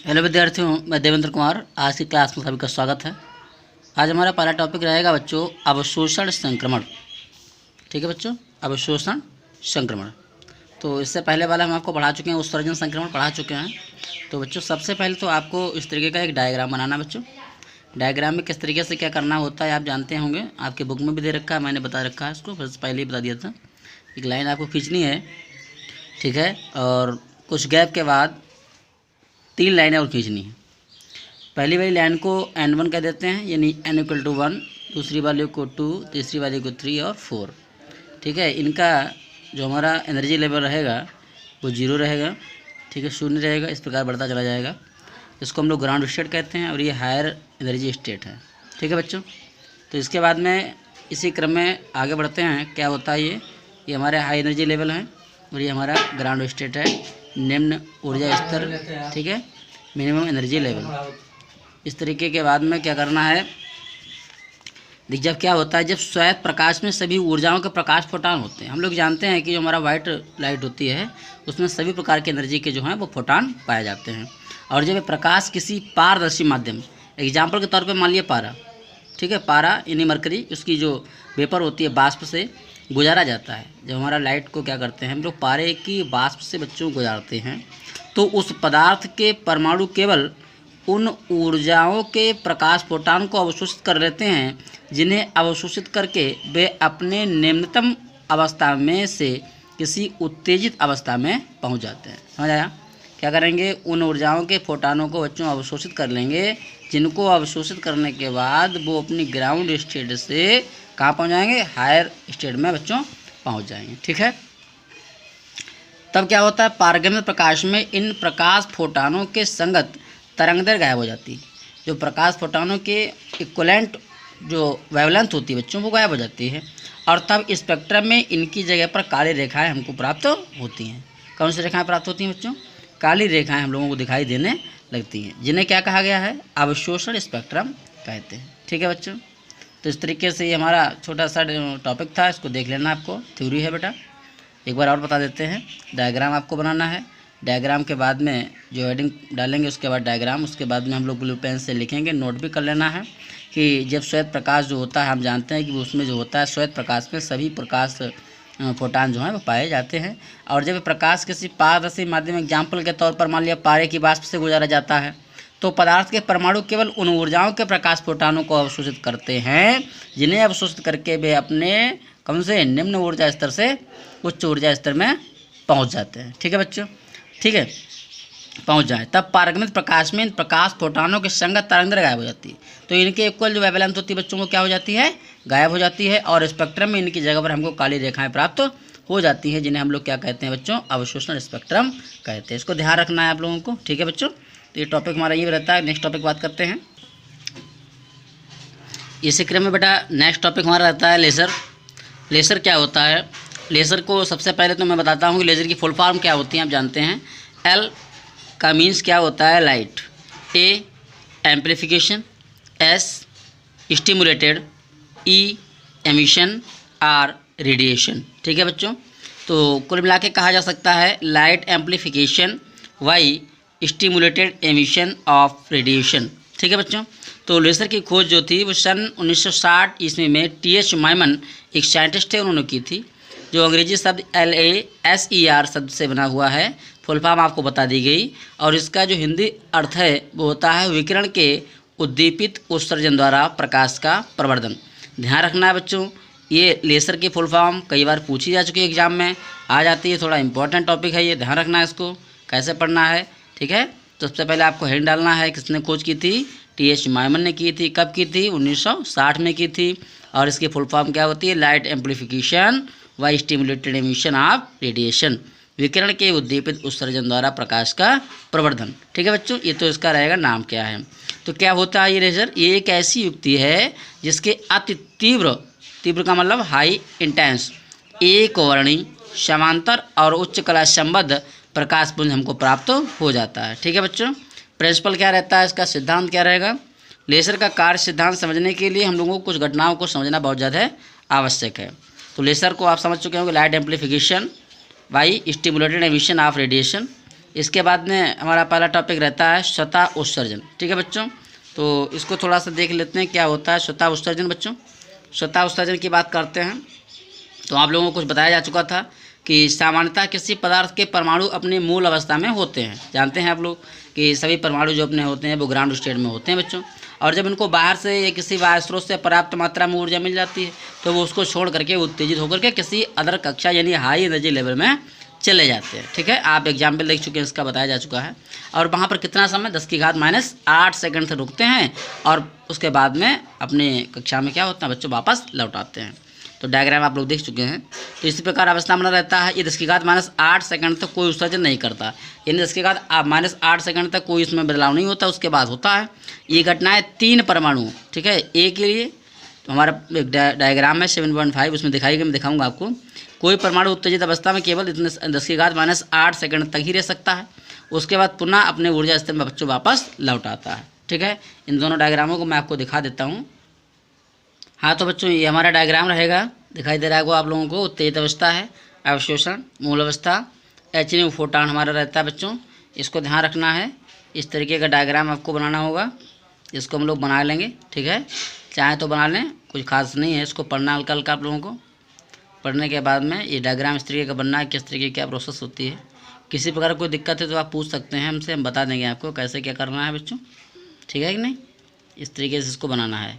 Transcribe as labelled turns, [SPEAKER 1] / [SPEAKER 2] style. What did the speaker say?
[SPEAKER 1] Hello विद्यार्थियों, मैं देवेंद्र कुमार। आज की क्लास में सभी का स्वागत है। आज हमारा पहला टॉपिक रहेगा बच्चों अवशोषण संक्रमण। ठीक है बच्चों, अवशोषण संक्रमण। तो इससे पहले वाला हम आपको पढ़ा चुके हैं, उत्सर्जन संक्रमण पढ़ा चुके हैं। तो बच्चों सबसे पहले तो आपको इस तरीके का एक डायग्राम बनाना बच्चों। डायग्राम में किस तरीके से क्या करना होता है आप जानते होंगे, आपके बुक में भी दे रखा है, मैंने बता रखा है इसको, बस पहले ही बता दिया था। एक लाइन आपको खींचनी है, ठीक है, और कुछ गैप के बाद 3 लाइनें और खींचनी है। पहली वाली लाइन को N1 कह देते हैं, यानी N=1, दूसरी वाली को 2, तीसरी वाली को 3 और 4। ठीक है, इनका जो हमारा एनर्जी लेवल रहेगा वो 0 रहेगा, ठीक है, 0 रहेगा, इस प्रकार बढ़ता चला जाएगा। इसको हम लोग ग्राउंड स्टेट कहते हैं और ये हायर एनर्जी स्टेट है। ठीक है बच्चों, तो इसके बाद में इसी क्रम में आगे बढ़ते हैं। क्या होता है ये हमारे हाई एनर्जी लेवल है और ये हमारा ग्राउंड स्टेट है, निम्न ऊर्जा स्तर, ठीक है, मिनिमम एनर्जी लेवल। इस तरीके के बाद में क्या करना है, देख जब क्या होता है, जब श्वेत प्रकाश में सभी ऊर्जाओं के प्रकाश फोटान होते हैं। हम लोग जानते हैं कि जो हमारा वाइट लाइट होती है उसमें सभी प्रकार की एनर्जी के जो हैं वो फोटान पाए जाते हैं। और जब प्रकाश किसी पारदर्शी माध्यम, एग्जाम्पल के तौर पर मान लिया पारा, ठीक है, पारा यानी मरकरी, उसकी जो वेपर होती है बाष्प से गुजारा जाता है। जब हमारा लाइट को क्या करते हैं हम लोग पारे की बाष्प से बच्चों गुजारते हैं, तो उस पदार्थ के परमाणु केवल उन ऊर्जाओं के प्रकाश फोटान को अवशोषित कर लेते हैं जिन्हें अवशोषित करके वे अपने निम्नतम अवस्था में से किसी उत्तेजित अवस्था में पहुंच जाते हैं। समझ आया? क्या करेंगे, उन ऊर्जाओं के फोटानों को बच्चों अवशोषित कर लेंगे, जिनको अवशोषित करने के बाद वो अपनी ग्राउंड स्टेट से कहाँ पहुँच जाएंगे, हायर स्टेट में बच्चों पहुँच जाएंगे। ठीक है, तब क्या होता है, पारगम्य प्रकाश में इन प्रकाश फोटानों के संगत तरंगदैर्घ्य गायब हो जाती है। जो प्रकाश फोटानों के इक्वलेंट जो वेवलेंथ होती है बच्चों वो गायब हो जाती है, और तब स्पेक्ट्रम में इनकी जगह पर काली रेखाएं हमको प्राप्त होती हैं। कौन सी रेखाएं प्राप्त होती हैं बच्चों? काली रेखाएं हम लोगों को दिखाई देने लगती हैं, जिन्हें क्या कहा गया है, अवशोषण स्पेक्ट्रम कहते हैं। ठीक है बच्चों, तो इस तरीके से ये हमारा छोटा सा टॉपिक था, इसको देख लेना, आपको थ्योरी है बेटा। एक बार और बता देते हैं, डायग्राम आपको बनाना है। डायग्राम के बाद में जो हेडिंग डालेंगे उसके बाद डायग्राम, उसके बाद में हम लोग ब्लू पेन से लिखेंगे। नोट भी कर लेना है कि जब श्वेत प्रकाश जो होता है हम जानते हैं कि उसमें जो होता है श्वेत प्रकाश में सभी प्रकाश फोटान जो हैं वो पाए जाते हैं। और जब प्रकाश किसी पारदर्शी माध्यम, एग्जाम्पल के तौर पर मान लिया पारे की बाष्प से गुजारा जाता है, तो पदार्थ के परमाणु केवल उन ऊर्जाओं के प्रकाश फोटानों को अवशोषित करते हैं जिन्हें अवशोषित करके वे अपने कौन से निम्न ऊर्जा स्तर से उच्च ऊर्जा स्तर में पहुंच जाते हैं। ठीक है बच्चों, ठीक है, पहुंच जाए, तब पारगमित प्रकाश में इन प्रकाश फोटानों के संगत तरंगदैर्घ्य गायब हो जाती है। तो इनके इक्वल जो वेवलेंथ होती है बच्चों को क्या हो जाती है, गायब हो जाती है, और स्पेक्ट्रम में इनकी जगह पर हमको काली रेखाएं प्राप्त हो जाती हैं, जिन्हें हम लोग क्या कहते हैं बच्चों, अवशोषण स्पेक्ट्रम कहते हैं। इसको ध्यान रखना है आप लोगों को। ठीक है बच्चों, तो ये टॉपिक हमारा ये रहता है। नेक्स्ट टॉपिक बात करते हैं। इसी क्रम में बेटा नेक्स्ट टॉपिक हमारा रहता है लेज़र। लेज़र क्या होता है? लेज़र को सबसे पहले तो मैं बताता हूँ कि लेज़र की फुल फॉर्म क्या होती है। आप जानते हैं एल का मीन्स क्या होता है, लाइट, ए एम्पलीफिकेशन, एस स्टिमुलेटेड, ई एमिशन, आर रेडिएशन। ठीक है बच्चों, तो कुल मिला के कहा जा सकता है light amplification, by stimulated emission of radiation. ठीक है बच्चों, तो लेज़र की खोज जो थी वो सन 1960 ईस्वी में टी.एच. माइमन एक साइंटिस्ट थे, उन्होंने की थी, जो अंग्रेजी शब्द LASER शब्द से बना हुआ है। फुल फॉर्म आपको बता दी गई, और इसका जो हिंदी अर्थ है वो होता है विकिरण के उद्दीपित उत्सर्जन द्वारा प्रकाश का प्रवर्धन। ध्यान रखना है बच्चों, ये लेज़र की फुल फॉर्म कई बार पूछी जा चुकी है, एग्जाम में आ जाती है, थोड़ा इंपॉर्टेंट टॉपिक है ये, ध्यान रखना है इसको कैसे पढ़ना है। ठीक है, तो सबसे पहले आपको हेडिंग डालना है, किसने खोज की थी, टी.एच. माइमन ने की थी। कब की थी? 1960 में की थी। और इसकी फुल फॉर्म क्या होती है, लाइट एम्पलीफिकेशन व स्टिमुलेटेड एमिशन ऑफ रेडिएशन, विकिरण के उद्दीपित उत्सर्जन द्वारा प्रकाश का प्रवर्धन। ठीक है बच्चों, ये तो इसका रहेगा नाम क्या है। तो क्या होता है ये लेज़र, ये एक ऐसी युक्ति है जिसके अति तीव्र, तीव्र का मतलब हाई इंटेंस, एक वर्णी, समांतर और उच्च कला संबद्ध प्रकाश पुंज हमको प्राप्त हो जाता है। ठीक है बच्चों, प्रिंसिपल क्या रहता है इसका, सिद्धांत क्या रहेगा। लेज़र का कार्य सिद्धांत समझने के लिए हम लोगों को कुछ घटनाओं को समझना बहुत ज़्यादा आवश्यक है। तो लेज़र को आप समझ चुके होंगे, light amplification by stimulated emission of radiation, इसके बाद में हमारा पहला टॉपिक रहता है स्वतः उत्सर्जन। ठीक है बच्चों, तो इसको थोड़ा सा देख लेते हैं क्या होता है स्वतः उत्सर्जन। बच्चों स्वतः उत्सर्जन की बात करते हैं तो आप लोगों को कुछ बताया जा चुका था कि सामान्यतः किसी पदार्थ के परमाणु अपनी मूल अवस्था में होते हैं। जानते हैं आप लोग कि सभी परमाणु जो अपने होते हैं वो ग्राउंड स्टेट में होते हैं बच्चों, और जब इनको बाहर से या किसी बाह्य स्रोत से पर्याप्त मात्रा में ऊर्जा मिल जाती है तो वो उसको छोड़ करके उत्तेजित होकर के किसी अदर कक्षा यानी हाई एनर्जी लेवल में चले जाते हैं। ठीक है, आप एग्जाम्पल देख चुके हैं, इसका बताया जा चुका है। और वहाँ पर कितना समय 10⁻⁻8 सेकंड से रुकते हैं और उसके बाद में अपने कक्षा में क्या होता है बच्चों वापस लौट आते हैं। तो डायग्राम आप लोग देख चुके हैं। तो इसी प्रकार अवस्था बना रहता है। ये 10⁻⁸ सेकंड तक कोई उत्सर्जन नहीं करता, यानी 10⁻⁸ सेकंड तक कोई इसमें बदलाव नहीं होता, उसके बाद होता है। ये घटनाएं 3 परमाणु, ठीक है, ए के लिए तो हमारा एक डायग्राम है 7.5 उसमें दिखाई गई, मैं दिखाऊंगा आपको। कोई परमाणु उत्तेजित अवस्था में केवल इतने 10⁻⁸ सेकंड तक ही रह सकता है, उसके बाद पुनः अपने ऊर्जा स्तर में बच्चों वापस लौट आता है। ठीक है, इन दोनों डायग्रामों को मैं आपको दिखा देता हूँ। हाँ तो बच्चों ये हमारा डायग्राम रहेगा, दिखाई दे रहा है आप लोगों को। उत्तेजित अवस्था है, अवशोषण, मूल अवस्था, HNU फोटान हमारा रहता है बच्चों। इसको ध्यान रखना है, इस तरीके का डायग्राम आपको बनाना होगा। इसको हम लोग बना लेंगे, ठीक है, चाहे तो बना लें, कुछ खास नहीं है। इसको पढ़ना हल्का हल्का आप लोगों को। पढ़ने के बाद में ये डायग्राम इस तरीके का बनना है, किस तरीके की क्या प्रोसेस होती है। किसी प्रकार कोई दिक्कत है तो आप पूछ सकते हैं हमसे, हम बता देंगे आपको कैसे क्या करना है बच्चों। ठीक है कि नहीं, इस तरीके से इसको बनाना है।